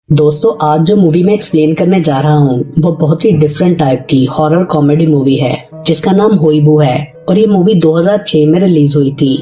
दोस्तों, आज जो मूवी मैं एक्सप्लेन करने जा रहा हूँ वो बहुत ही डिफरेंट टाइप की हॉरर कॉमेडी मूवी है जिसका नाम होइबू है और ये मूवी 2006 में रिलीज हुई थी।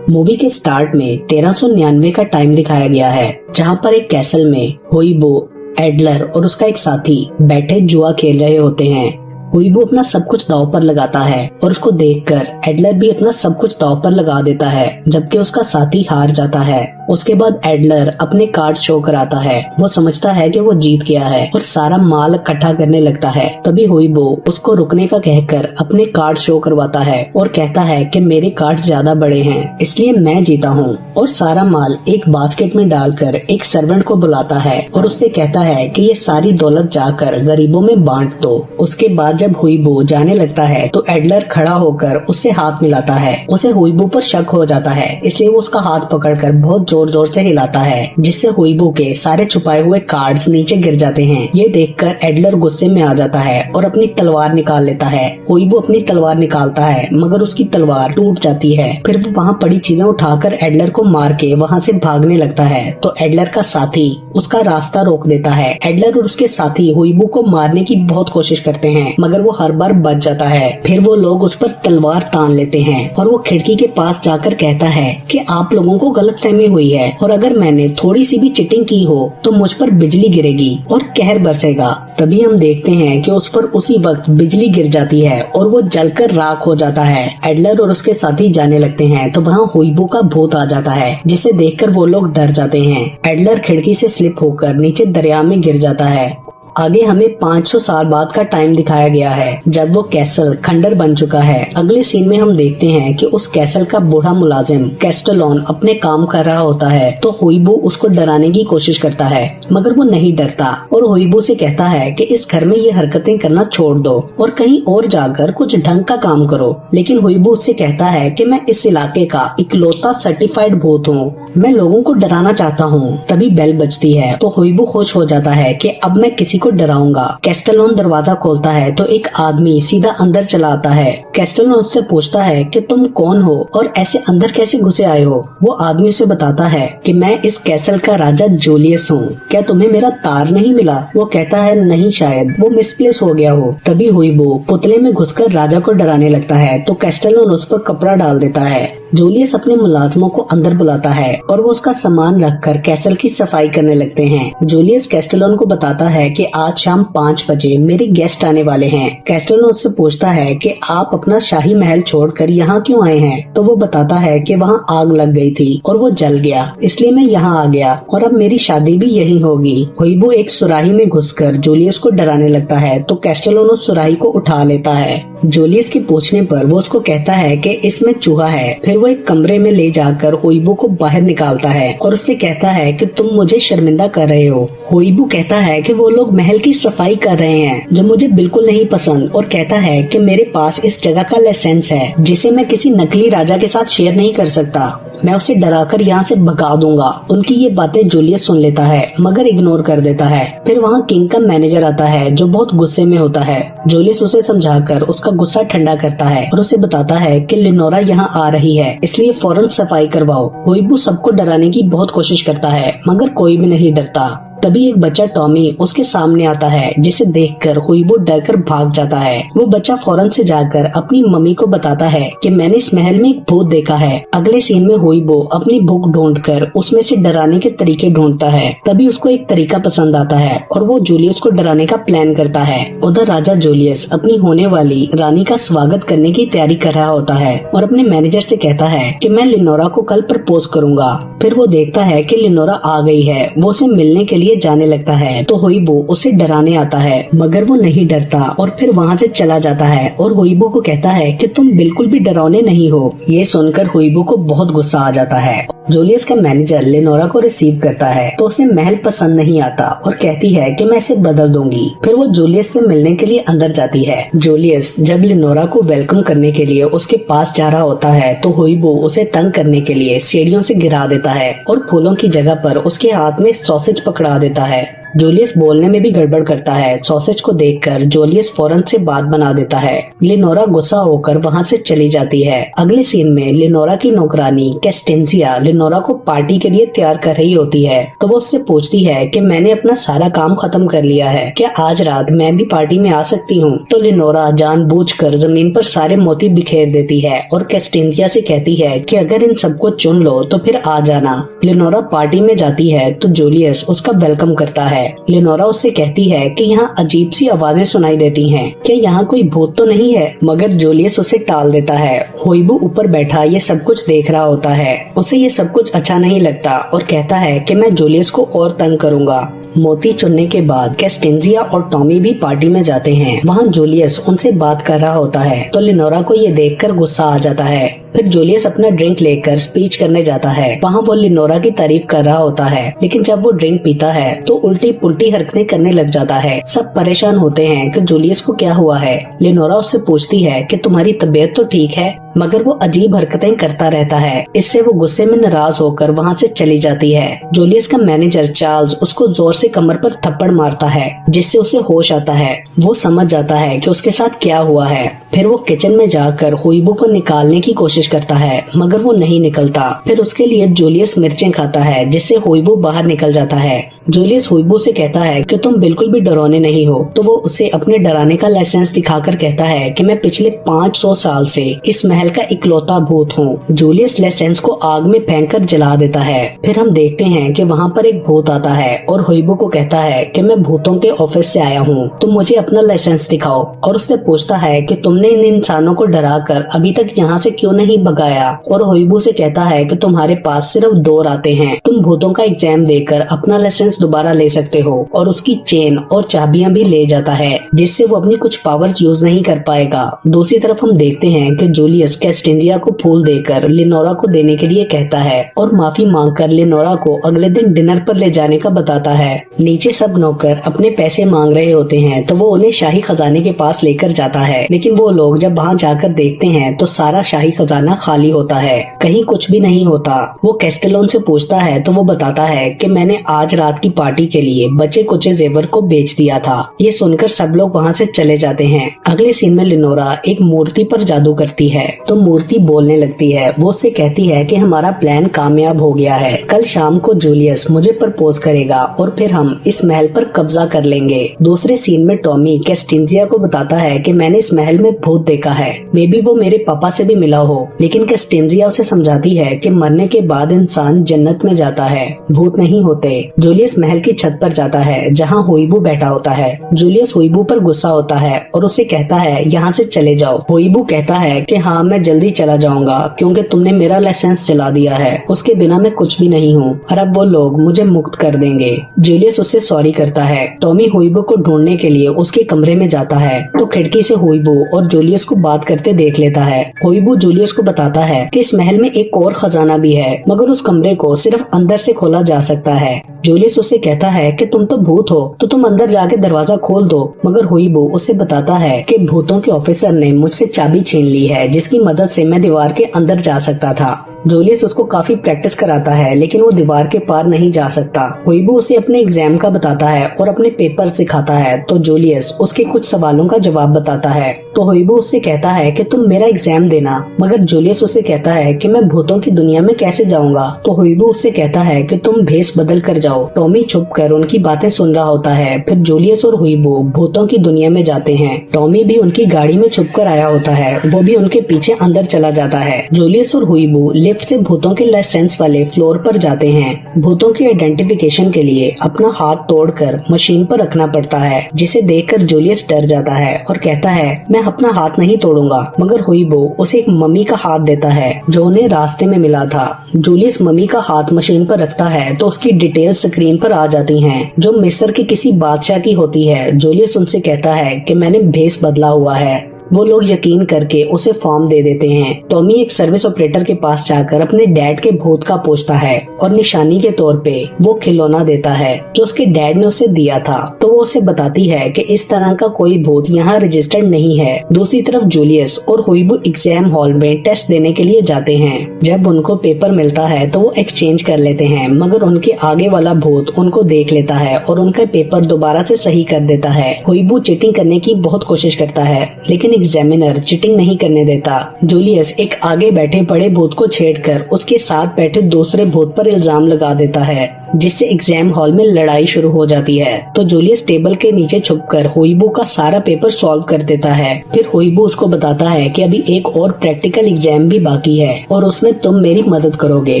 मूवी के स्टार्ट में 1399 का टाइम दिखाया गया है जहाँ पर एक कैसल में होइबू, एडलर और उसका एक साथी बैठे जुआ खेल रहे होते हैं। होइबू अपना सब कुछ दांव पर लगाता है और उसको देखकर एडलर भी अपना सब कुछ दांव पर लगा देता है, जबकि उसका साथी हार जाता है। उसके बाद एडलर अपने कार्ड शो कराता है। वो समझता है कि वो जीत गया है और सारा माल इकट्ठा करने लगता है। तभी होइबू उसको रुकने का कहकर अपने कार्ड शो करवाता है और कहता है कि मेरे कार्ड ज्यादा बड़े हैं इसलिए मैं जीता हूँ, और सारा माल एक बास्केट में डालकर एक सर्वेंट को बुलाता है और उससे कहता है कि ये सारी दौलत जाकर गरीबों में बांट दो। उसके बाद जब होइबू जाने लगता है तो एडलर खड़ा होकर उससे हाथ मिलाता है। उसे होइबू पर शक हो जाता है, इसलिए वो उसका हाथ पकड़कर बहुत जोर जोर से हिलाता है, जिससे होइबू के सारे छुपाए हुए कार्ड्स नीचे गिर जाते हैं। ये देखकर एडलर गुस्से में आ जाता है और अपनी तलवार निकाल लेता है। होइबू अपनी तलवार निकालता है मगर उसकी तलवार टूट जाती है। फिर वो वहाँ पड़ी चीजें उठाकर एडलर को मार के वहाँ से भागने लगता है तो एडलर का साथी उसका रास्ता रोक देता है। एडलर और उसके साथी होइबू को मारने की बहुत कोशिश करते हैं मगर वो हर बार बच जाता है। फिर वो लोग उस पर तलवार तान लेते हैं और वो खिड़की के पास जाकर कहता है कि आप लोगों को गलतफहमी हुई है और अगर मैंने थोड़ी सी भी चिटिंग की हो तो मुझ पर बिजली गिरेगी और कहर बरसेगा। तभी हम देखते हैं कि उस पर उसी वक्त बिजली गिर जाती है और वो जलकर राख हो जाता है। एडलर और उसके साथी जाने लगते हैं तो वहाँ होइबू का भूत आ जाता है, जिसे देखकर वो लोग डर जाते हैं। एडलर खिड़की से स्लिप होकर नीचे दरिया में गिर जाता है। आगे हमें 500 साल बाद का टाइम दिखाया गया है जब वो कैसल खंडर बन चुका है। अगले सीन में हम देखते हैं कि उस कैसल का बूढ़ा मुलाजिम कैस्टलोन अपने काम कर रहा होता है तो होइबू उसको डराने की कोशिश करता है मगर वो नहीं डरता और होइबू से कहता है कि इस घर में ये हरकतें करना छोड़ दो और कहीं और जाकर कुछ ढंग का काम करो। लेकिन होइबू उससे कहता है कि मैं इस इलाके का इकलौता सर्टिफाइड भूत हूँ, मैं लोगों को डराना चाहता हूँ। तभी बेल बजती है तो होइबू खुश हो जाता है कि अब मैं किसी को डराऊंगा। कैस्टलोन दरवाजा खोलता है तो एक आदमी सीधा अंदर चला आता है। कैस्टलोन उससे पूछता है कि तुम कौन हो और ऐसे अंदर कैसे घुसे आए हो। वो आदमी उसे बताता है कि मैं इस कैसल का राजा जूलियस हूँ, क्या तुम्हें मेरा तार नहीं मिला। वो कहता है नहीं, शायद वो मिसप्लेस हो गया हो। तभी होइबू पुतले में घुसकर राजा को डराने लगता है तो कैस्टलोन उस पर कपड़ा डाल देता है। जूलियस अपने मुलाजमों को अंदर बुलाता है और वो उसका सामान रखकर कैसल की सफाई करने लगते हैं। जूलियस कैस्टलोन को बताता है कि आज शाम 5 बजे मेरे गेस्ट आने वाले हैं। कैस्टलोन उससे पूछता है कि आप अपना शाही महल छोड़कर यहाँ क्यों आए हैं। तो वो बताता है कि वहाँ आग लग गई थी और वो जल गया, इसलिए मैं यहाँ आ गया और अब मेरी शादी भी यही होगी। होइबू एक सुराही में घुसकर जूलियस को डराने लगता है तो कैस्टलोन उस सुराही को उठा लेता है। जूलियस के पूछने पर वो उसको कहता है कि इसमें चूहा है। फिर वो एक कमरे में ले जाकर होइबू को बाहर निकालता है और उससे कहता है कि तुम मुझे शर्मिंदा कर रहे हो। होइबू कहता है कि वो लोग महल की सफाई कर रहे हैं जो मुझे बिल्कुल नहीं पसंद, और कहता है कि मेरे पास इस जगह का लाइसेंस है जिसे मैं किसी नकली राजा के साथ शेयर नहीं कर सकता। मैं उसे डराकर यहाँ से भगा दूंगा। उनकी ये बातें जूलियस सुन लेता है मगर इग्नोर कर देता है। फिर वहाँ किंग का मैनेजर आता है जो बहुत गुस्से में होता है। जूलियस उसे समझाकर उसका गुस्सा ठंडा करता है और उसे बताता है कि लिनोरा यहाँ आ रही है, इसलिए फौरन सफाई करवाओ। होइबू सबको डराने की बहुत कोशिश करता है मगर कोई भी नहीं डरता। तभी एक बच्चा टॉमी उसके सामने आता है, जिसे देखकर होइबू डरकर भाग जाता है। वो बच्चा फौरन से जाकर अपनी मम्मी को बताता है कि मैंने इस महल में एक भूत देखा है। अगले सीन में होइबू अपनी बुक ढूंढकर उसमें से डराने के तरीके ढूंढता है। तभी उसको एक तरीका पसंद आता है और वो जूलियस को डराने का प्लान करता है। उधर राजा जूलियस अपनी होने वाली रानी का स्वागत करने की तैयारी कर रहा होता है और अपने मैनेजर से कहता है कि मैं लिनोरा को कल प्रपोज करूंगा। फिर वो देखता है कि लिनोरा आ गई है। वो उसे मिलने के लिए जाने लगता है तो होइबू उसे डराने आता है मगर वो नहीं डरता और फिर वहाँ से चला जाता है और होइबू को कहता है कि तुम बिल्कुल भी डरावने नहीं हो। ये सुनकर होइबू को बहुत गुस्सा आ जाता है। जूलियस का मैनेजर लिनोरा को रिसीव करता है तो उसे महल पसंद नहीं आता और कहती है कि मैं इसे बदल दूंगी। फिर वो जूलियस से मिलने के लिए अंदर जाती है। जूलियस जब लिनोरा को वेलकम करने के लिए उसके पास जा रहा होता है तो होइबू उसे तंग करने के लिए सीढ़ियों से गिरा देता है और फूलों की जगह पर उसके हाथ में सॉसेज पकड़ा देता है। जूलियस बोलने में भी गड़बड़ करता है। सॉसेज को देखकर जूलियस फौरन से बात बना देता है। लिनोरा गुस्सा होकर वहाँ से चली जाती है। अगले सीन में लिनोरा की नौकरानी कैस्टेंसिया लिनोरा को पार्टी के लिए तैयार कर रही होती है तो वो उससे पूछती है कि मैंने अपना सारा काम खत्म कर लिया है, क्या आज रात मैं भी पार्टी में आ सकती हूँ? तो लिनोरा जानबूझकर जमीन पर सारे मोती बिखेर देती है और कैस्टेंजिया से कहती है कि अगर इन सबको चुन लो तो फिर आ जाना। लिनोरा पार्टी में जाती है तो जूलियस उसका वेलकम करता है। लिनोरा उससे कहती है कि यहाँ अजीब सी आवाजें सुनाई देती हैं, क्या यहाँ कोई भूत तो नहीं है? मगर जूलियस उसे टाल देता है। होइबू ऊपर बैठा ये सब कुछ देख रहा होता है। उसे ये सब कुछ अच्छा नहीं लगता और कहता है कि मैं जूलियस को और तंग करूंगा। मोती चुनने के बाद कैस्टेंजिया और टॉमी भी पार्टी में जाते हैं। वहाँ जूलियस उनसे बात कर रहा होता है तो लिनोरा को ये देखकर गुस्सा आ जाता है। फिर जूलियस अपना ड्रिंक लेकर स्पीच करने जाता है। वहाँ वो लिनोरा की तारीफ कर रहा होता है, लेकिन जब वो ड्रिंक पीता है तो उल्टी पुल्टी हरकतें करने लग जाता है। सब परेशान होते हैं कि जूलियस को क्या हुआ है। लिनोरा उससे पूछती है कि तुम्हारी तबीयत तो ठीक है, मगर वो अजीब हरकतें करता रहता है। इससे वो गुस्से में नाराज होकर वहाँ से चली जाती है। जूलियस का मैनेजर चार्ल्स उसको जोर से कमर पर थप्पड़ मारता है, जिससे उसे होश आता है। वो समझ जाता है कि उसके साथ क्या हुआ है। फिर वो किचन में जाकर होइबू को निकालने की कोशिश करता है, मगर वो नहीं निकलता। फिर उसके लिए जूलियस मिर्चें खाता है, जिससे होइबू बाहर निकल जाता है। जूलियस होइबू से कहता है कि तुम बिल्कुल भी डरौने नहीं हो, तो वो उसे अपने डराने का लाइसेंस दिखाकर कहता है कि मैं पिछले 500 साल से इस महल का इकलौता भूत हूँ। जूलियस लाइसेंस को आग में फेंककर जला देता है। फिर हम देखते हैं कि वहाँ पर एक भूत आता है और होइबू को कहता है कि मैं भूतों के ऑफिस से आया हूँ, तुम मुझे अपना लाइसेंस दिखाओ। और उससे पूछता है कि तुमने इन इंसानों को डराकर अभी तक यहाँ से क्यों नहीं भगाया। और होइबू से कहता है कि तुम्हारे पास सिर्फ 2 रातें हैं, तुम भूतों का एग्जाम देकर अपना लाइसेंस दोबारा ले सकते हो। और उसकी चेन और चाबियां भी ले जाता है, जिससे वो अपनी कुछ पावर्स यूज नहीं कर पाएगा। दूसरी तरफ हम देखते हैं कि जूलियस कैस्टेंजिया को फूल देकर लिनोरा को देने के लिए कहता है और माफी मांगकर लिनोरा को अगले दिन डिनर पर ले जाने का बताता है। नीचे सब नौकर अपने पैसे मांग रहे होते हैं तो वो उन्हें शाही खजाने के पास लेकर जाता है, लेकिन वो लोग जब वहाँ जाकर देखते हैं तो सारा शाही खजाना खाली होता है, कहीं कुछ भी नहीं होता। वो कैस्टेलोन से पूछता है तो वो बताता है कि मैंने आज रात की पार्टी के लिए बचे कुचे जेवर को बेच दिया था। ये सुनकर सब लोग वहाँ से चले जाते हैं। अगले सीन में लिनोरा एक मूर्ति पर जादू करती है तो मूर्ति बोलने लगती है। वो उससे कहती है कि हमारा प्लान कामयाब हो गया है, कल शाम को जूलियस मुझे प्रपोज करेगा और फिर हम इस महल पर कब्जा कर लेंगे। दूसरे सीन में टॉमी कैस्टेंजिया को बताता है कि मैंने इस महल में भूत देखा है, मे बी वो मेरे पापा से भी मिला हो। लेकिन कैस्टेंजिया उसे समझाती है कि मरने के बाद इंसान जन्नत में जाता है, भूत नहीं होते। जूलियस महल की छत पर जाता है जहाँ होइबू बैठा होता है। जूलियस होइबू पर गुस्सा होता है और उसे कहता है यहाँ से चले जाओ। होइबू कहता है कि हाँ मैं जल्दी चला जाऊंगा क्योंकि तुमने मेरा लाइसेंस जला दिया है, उसके बिना मैं कुछ भी नहीं हूँ और अब वो लोग मुझे मुक्त कर देंगे। जूलियस उससे सॉरी करता है। टॉमी होइबू को ढूंढने के लिए उसके कमरे में जाता है तो खिड़की से होइबू और जूलियस को बात करते देख लेता है। होइबू जूलियस को बताता है कि इस महल में एक और खजाना भी है, मगर उस कमरे को सिर्फ अंदर से खोला जा सकता है। जूलियस उसे कहता है कि तुम तो भूत हो तो तुम अंदर जाके दरवाजा खोल दो, मगर होइबू उसे बताता है कि भूतों के ऑफिसर ने मुझसे चाबी छीन ली है, जिसकी मदद से मैं दीवार के अंदर जा सकता था। जूलियस उसको काफी प्रैक्टिस कराता है, लेकिन वो दीवार के पार नहीं जा सकता। होइबू उसे अपने एग्जाम का बताता है और अपने पेपर सिखाता है तो जूलियस उसके कुछ सवालों का जवाब बताता है। तो होइबू उससे कहता है कि तुम मेरा एग्जाम देना, मगर जूलियस उसे कहता है कि मैं भूतों की दुनिया में कैसे जाऊंगा। तो होइबू उससे कहता है कि तुम भेष बदल कर जाओ। टॉमी छुप कर उनकी बातें सुन रहा होता है। फिर जूलियस और होइबू भूतों की दुनिया में जाते हैं। टॉमी भी उनकी गाड़ी में छुप कर आया होता है, वो भी उनके पीछे अंदर चला जाता है। जूलियस और होइबू लिफ्ट से भूतों के लाइसेंस वाले फ्लोर पर जाते हैं। भूतों की आइडेंटिफिकेशन के लिए अपना हाथ तोड़कर मशीन पर रखना पड़ता है, जिसे देखकर जूलियस डर जाता है और कहता है मैं अपना हाथ नहीं तोड़ूंगा। मगर होइबू उसे एक मम्मी का हाथ देता है जो उन्हें रास्ते में मिला था। जूलियस मम्मी का हाथ मशीन पर रखता है तो उसकी डिटेल स्क्रीन पर आ जाती हैं, जो मिस्र के किसी बादशाह की होती है। जूलियस उनसे कहता है कि मैंने भेष बदला हुआ है। वो लोग यकीन करके उसे फॉर्म दे देते हैं। टॉमी एक सर्विस ऑपरेटर के पास जाकर अपने डैड के भूत का पूछता है और निशानी के तौर पे वो खिलौना देता है जो उसके डैड ने उसे दिया था। तो वो उसे बताती है कि इस तरह का कोई भूत यहाँ रजिस्टर्ड नहीं है। दूसरी तरफ जूलियस और होइबू एग्जाम हॉल में टेस्ट देने के लिए जाते हैं। जब उनको पेपर मिलता है तो वो एक्सचेंज कर लेते हैं, मगर उनके आगे वाला भूत उनको देख लेता है और उनका पेपर दोबारा से सही कर देता है। होइबू चीटिंग करने की बहुत कोशिश करता है, लेकिन एग्जामिनर चीटिंग नहीं करने देता। जूलियस एक आगे बैठे बड़े भूत को छेड़कर उसके साथ बैठे दूसरे भूत पर इल्जाम लगा देता है, जिससे एग्जाम हॉल में लड़ाई शुरू हो जाती है। तो जूलियस टेबल के नीचे छुपकर होइबू का सारा पेपर सॉल्व कर देता है। फिर होइबू उसको बताता है कि अभी एक और प्रैक्टिकल एग्जाम भी बाकी है और उसमें तुम मेरी मदद करोगे।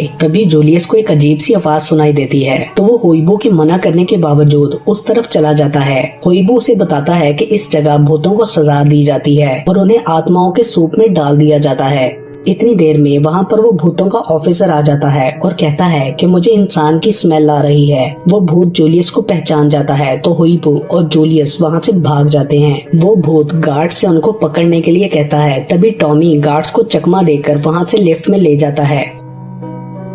तभी जूलियस को एक अजीब सी आवाज सुनाई देती है, तो वो होइबू के मना करने के बावजूद उस तरफ चला जाता है। होइबू उसे बताता है कि इस जगह भूतों को सजा दी जाती है और उन्हें आत्माओं के सूप में डाल दिया जाता है। इतनी देर में वहाँ पर वो भूतों का ऑफिसर आ जाता है और कहता है कि मुझे इंसान की स्मेल आ रही है। वो भूत जूलियस को पहचान जाता है, तो होइबू और जूलियस वहाँ से भाग जाते हैं। वो भूत गार्ड से उनको पकड़ने के लिए कहता है। तभी टॉमी गार्ड्स को चकमा देकर वहाँ से लिफ्ट में ले जाता है।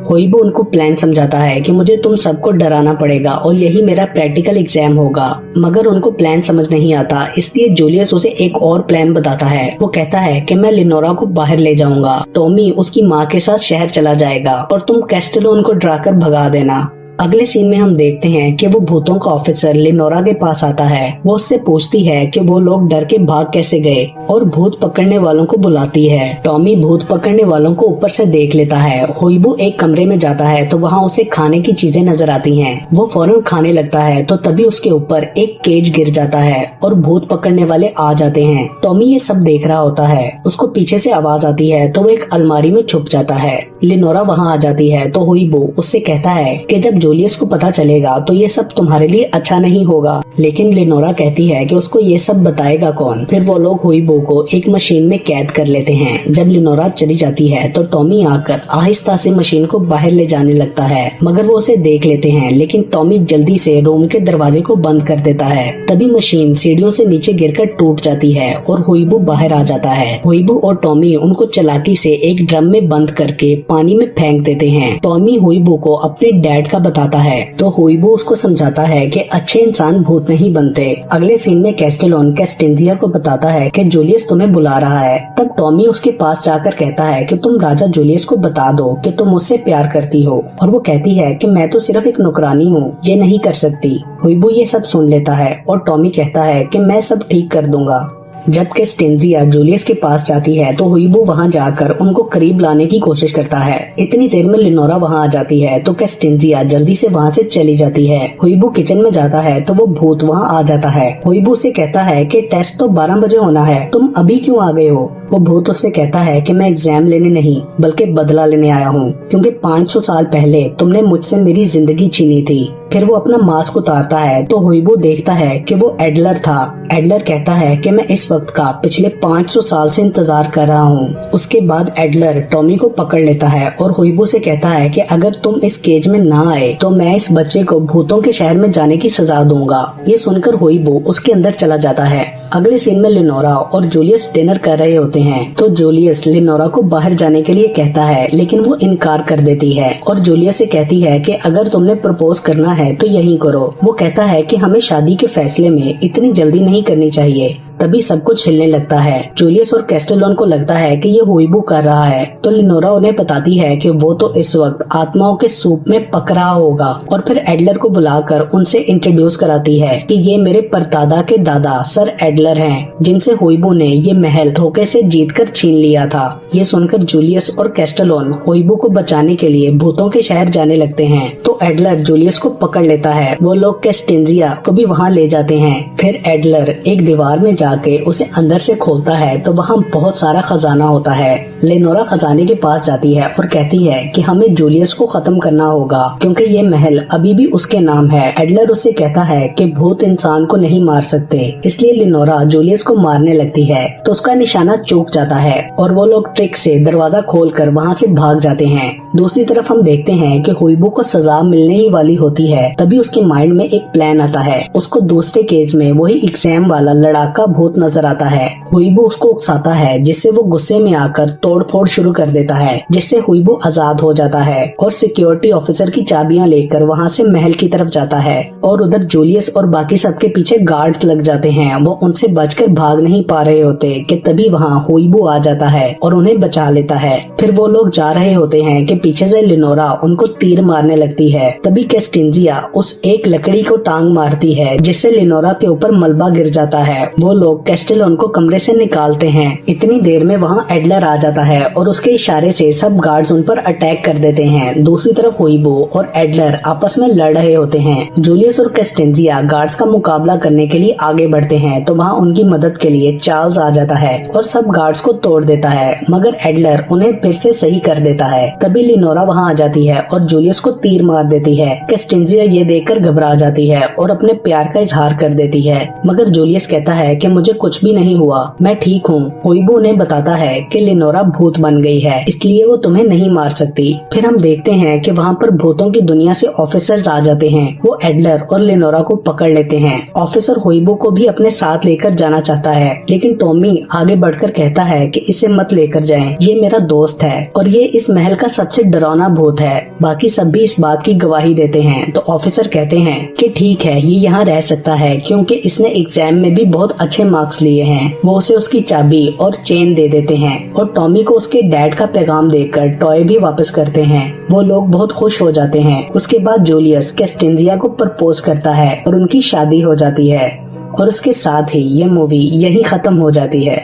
होइबू उनको प्लान समझाता है कि मुझे तुम सबको डराना पड़ेगा और यही मेरा प्रैक्टिकल एग्जाम होगा, मगर उनको प्लान समझ नहीं आता, इसलिए जूलियस उसे एक और प्लान बताता है। वो कहता है कि मैं लिनोरा को बाहर ले जाऊंगा, टॉमी उसकी माँ के साथ शहर चला जाएगा और तुम कैस्टेलोन को डराकर भगा देना। अगले सीन में हम देखते हैं कि वो भूतों का ऑफिसर लिनोरा के पास आता है। वो उससे पूछती है कि वो लोग डर के भाग कैसे गए और भूत पकड़ने वालों को बुलाती है। टॉमी भूत पकड़ने वालों को ऊपर से देख लेता है। होइबू एक कमरे में जाता है तो वहाँ उसे खाने की चीजें नजर आती हैं। वो फौरन खाने लगता है तो तभी उसके ऊपर एक केज गिर जाता है और भूत पकड़ने वाले आ जाते हैं। टॉमी ये सब देख रहा होता है। उसको पीछे से आवाज आती है तो वो एक अलमारी में छुप जाता है। लिनोरा वहाँ आ जाती है तो होइबू उससे कहता है कि जब जूलियस को पता चलेगा तो ये सब तुम्हारे लिए अच्छा नहीं होगा, लेकिन लिनोरा कहती है कि उसको ये सब बताएगा कौन। फिर वो लोग होइबू को एक मशीन में कैद कर लेते हैं। जब लिनोरा चली जाती है तो टॉमी आकर आहिस्ता से मशीन को बाहर ले जाने लगता है, मगर वो उसे देख लेते हैं, लेकिन टॉमी जल्दी से रूम के दरवाजे को बंद कर देता है। तभी मशीन सीढ़ियों से नीचे गिरकर टूट जाती है और होइबू बाहर आ जाता है। होइबू और टॉमी उनको चालाकी से एक ड्रम में बंद करके पानी में फेंक देते हैं। टॉमी होइबू को अपने डैड का बताता है तो होइबू उसको समझाता है कि अच्छे इंसान भूत नहीं बनते। अगले सीन में कैस्टेलोन कैस्टेंजिया को बताता है कि जूलियस तुम्हें बुला रहा है। तब टॉमी उसके पास जाकर कहता है कि तुम राजा जूलियस को बता दो कि तुम मुझसे प्यार करती हो, और वो कहती है कि मैं तो सिर्फ एक नौकरानी हूँ, ये नहीं कर सकती। होइबू ये सब सुन लेता है और टॉमी कहता है कि मैं सब ठीक कर दूंगा। जब कैस्टेंजिया जूलियस के पास जाती है तो होइबू वहां जाकर उनको करीब लाने की कोशिश करता है। इतनी देर में लिनोरा वहां आ जाती है तो कैस्टेंजिया जल्दी से वहां से चली जाती है। होइबू किचन में जाता है तो वो भूत वहां आ जाता है। होइबू से कहता है कि टेस्ट तो 12 बजे होना है, तुम अभी क्यों आ गए हो। वो भूत उससे कहता है कि मैं एग्जाम लेने नहीं बल्कि बदला लेने आया हूँ, क्योंकि 500 साल पहले तुमने मुझसे मेरी जिंदगी छीनी थी। फिर वो अपना मास्क उतारता है तो होइबू देखता है कि वो एडलर था। एडलर कहता है कि मैं इस वक्त का पिछले 500 साल से इंतजार कर रहा हूँ। उसके बाद एडलर टॉमी को पकड़ लेता है और होइबू से कहता है कि अगर तुम इस केज में ना आए तो मैं इस बच्चे को भूतों के शहर में जाने की सजा दूंगा। ये सुनकर होइबू उसके अंदर चला जाता है। अगले सीन में लिनोरा और जूलियस डिनर कर रहे होते हैं तो जूलियस लिनोरा को बाहर जाने के लिए कहता है, लेकिन वो इनकार कर देती है और जूलियस से कहती है कि अगर तुमने प्रपोज करना है तो यहीं करो। वो कहता है कि हमें शादी के फैसले में इतनी जल्दी नहीं करनी चाहिए। तभी सब कुछ हिलने लगता है। जूलियस और कैस्टेलोन को लगता है कि ये होइबू कर रहा है, तो लिनोरा उन्हें बताती है कि वो तो इस वक्त आत्माओं के सूप में पक रहा होगा, और फिर एडलर को बुलाकर उनसे इंट्रोड्यूस कराती है कि ये मेरे परदादा के दादा सर एडलर हैं, जिनसे होइबू ने ये महल धोखे से जीतकर छीन लिया था। ये सुनकर जूलियस और कैस्टेलोन होइबू को बचाने के लिए भूतों के शहर जाने लगते हैं, तो एडलर जूलियस को पकड़ लेता है। वो लोग कैस्टेंजिया को भी वहाँ ले जाते हैं। फिर एडलर एक दीवार में जाके उसे अंदर से खोलता है तो वहाँ बहुत सारा खजाना होता है। लेनोरा खजाने के पास जाती है और कहती है कि हमें जूलियस को खत्म करना होगा, क्योंकि ये महल अभी भी उसके नाम है। एडलर उससे कहता है कि भूत इंसान को नहीं मार सकते, इसलिए लिनोरा जूलियस को मारने लगती है तो उसका निशाना चूक जाता है और वो लोग ट्रिक से दरवाजा खोलकर वहाँ से भाग जाते हैं। दूसरी तरफ हम देखते हैं कि होइबू को सजा मिलने ही वाली होती है। तभी उसके माइंड में एक प्लान आता है। उसको दूसरे केज में वही एग्जाम वाला लड़ाका भूत नजर आता है। होइबू उसको उकसाता है, जिससे वो गुस्से में आकर तोड़ फोड़ शुरू कर देता है, जिससे हुईबू आजाद हो जाता है और सिक्योरिटी ऑफिसर की चाबियां लेकर वहाँ से महल की तरफ जाता है। और उधर जूलियस और बाकी सबके पीछे गार्ड्स लग जाते हैं। वो उनसे बचकर भाग नहीं पा रहे होते कि तभी वहाँ हुईबू आ जाता है और उन्हें बचा लेता है। फिर वो लोग जा रहे होते हैं कि पीछे से लिनोरा उनको तीर मारने लगती है। तभी कैस्टेंजिया उस एक लकड़ी को टांग मारती है, जिससे लिनोरा के ऊपर मलबा गिर जाता है। वो लोग कैस्टेलोन को कमरे से निकालते हैं। इतनी देर में वहाँ एडलर आ जाता है और उसके इशारे से सब गार्ड्स उन पर अटैक कर देते हैं। दूसरी तरफ हुईबू और एडलर आपस में लड़ रहे होते हैं। जूलियस और कैस्टेंजिया गार्ड्स का मुकाबला करने के लिए आगे बढ़ते हैं तो वहाँ उनकी मदद के लिए चार्ल्स आ जाता है और सब गार्ड्स को तोड़ देता है, मगर एडलर उन्हें फिर से सही कर देता है। तभी लिनोरा वहाँ आ जाती है और जूलियस को तीर मार देती है। कैस्टेंजिया ये देखकर घबरा जाती है और अपने प्यार का इजहार कर देती है, मगर जूलियस कहता है कि मुझे कुछ भी नहीं हुआ, मैं ठीक हूँ। हुईबू उन्हें बताता है कि लिनोरा भूत बन गई है, इसलिए वो तुम्हें नहीं मार सकती। फिर हम देखते हैं कि वहाँ पर भूतों की दुनिया से ऑफिसर्स आ जाते हैं। वो एडलर और लिनोरा को पकड़ लेते हैं। ऑफिसर हुईबू को भी अपने साथ लेकर जाना चाहता है, लेकिन टॉमी आगे बढ़कर कहता है कि इसे मत लेकर जाएं, ये मेरा दोस्त है और ये इस महल का सबसे डरावना भूत है। बाकी सब भी इस बात की गवाही देते हैं। तो ऑफिसर कहते हैं कि ठीक है, ये यहाँ रह सकता है क्योंकि इसने एग्जाम में भी बहुत अच्छे मार्क्स लिए हैं। वो उसे उसकी चाबी और चेन दे देते हैं और टॉमी को उसके डैड का पैगाम देकर टॉय भी वापस करते हैं। वो लोग बहुत खुश हो जाते हैं। उसके बाद जूलियस कैस्टेंजिया को प्रपोज करता है और उनकी शादी हो जाती है और उसके साथ ही ये मूवी यहीं खत्म हो जाती है।